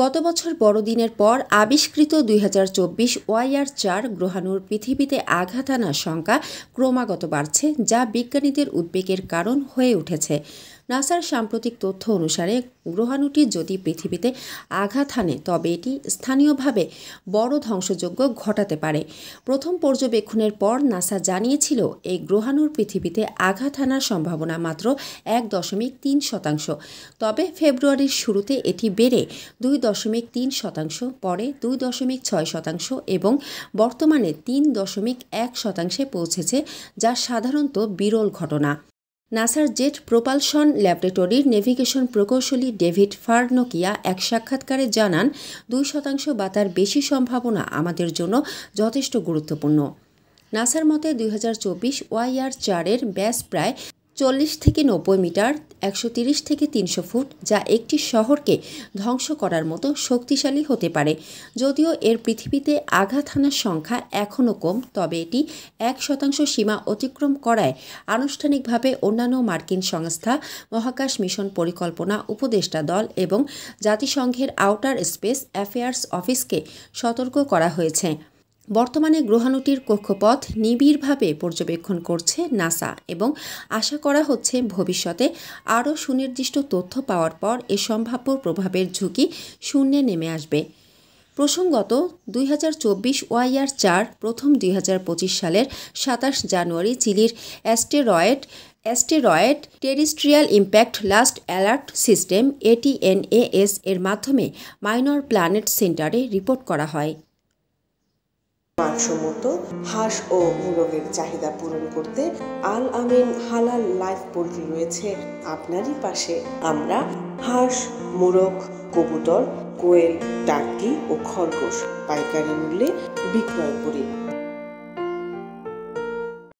গত বছর বড়দিনের পর আবিষ্কৃত ২০২৪ OIR-৪ গ্রহাণুর পৃথিবীতে আঘাত আনার সংখ্যা ক্রমাগত বাড়ছে, যা বিজ্ঞানীদের উদ্বেগের কারণ হয়ে উঠেছে। নাসার সাম্প্রতিক তথ্য অনুসারে গ্রহাণুটি যদি পৃথিবীতে আঘাত হানে তবে এটি স্থানীয়ভাবে বড় ধ্বংসযজ্ঞ ঘটাতে পারে। প্রথম পর্যবেক্ষণের পর নাসা জানিয়েছিল এই গ্রহাণুর পৃথিবীতে আঘাত হানার সম্ভাবনা মাত্র ১.৩%। তবে ফেব্রুয়ারির শুরুতে এটি বেড়ে ২.৩%, পরে ২.৬% এবং বর্তমানে ৩.১%-এ পৌঁছেছে, যা সাধারণত বিরল ঘটনা। নাসার জেট প্রোপালশন ল্যাবরেটরির নেভিগেশন প্রকৌশলী ডেভিড ফার্নকিয়া এক সাক্ষাৎকারে জানান, ২% বা তার বেশি সম্ভাবনা আমাদের জন্য যথেষ্ট গুরুত্বপূর্ণ। নাসার মতে ২০২৪ OIR-৪-এর ব্যাস প্রায় ৪০ থেকে ৯০ মিটার, ১৩০ থেকে ৩০০ ফুট, যা একটি শহরকে ধ্বংস করার মতো শক্তিশালী হতে পারে। যদিও এর পৃথিবীতে আঘাত হানার সংখ্যা এখনও কম, তবে এটি ১% সীমা অতিক্রম করায় আনুষ্ঠানিকভাবে অন্যান্য মার্কিন সংস্থা, মহাকাশ মিশন পরিকল্পনা উপদেষ্টা দল এবং জাতিসংঘের আউটার স্পেস অ্যাফেয়ার্স অফিসকে সতর্ক করা হয়েছে। বর্তমানে গ্রহাণুটির কক্ষপথ নিবিড়ভাবে পর্যবেক্ষণ করছে নাসা এবং আশা করা হচ্ছে ভবিষ্যতে আরও সুনির্দিষ্ট তথ্য পাওয়ার পর এ সম্ভাব্য প্রভাবের ঝুঁকি শূন্যে নেমে আসবে। প্রসঙ্গত, ২০২৪ OIR-৪ প্রথম ২০২৫ সালের ২৭ জানুয়ারি চিলির asteroid terrestrial impact last alert system ATNAS এর মাধ্যমে মাইনর প্ল্যানেট সেন্টারে রিপোর্ট করা হয়। মানসম্মত হাঁস ও মোরগের চাহিদা পূরণ করতে আল আমিন হালাল লাইভ পোল্ট্রি রয়েছে আপনারই পাশে। আমরা হাঁস, মোরগ, কবুতর, কোয়েল, টার্কি ও খরগোশ পাইকারি মূল্যে বিক্রয় করি।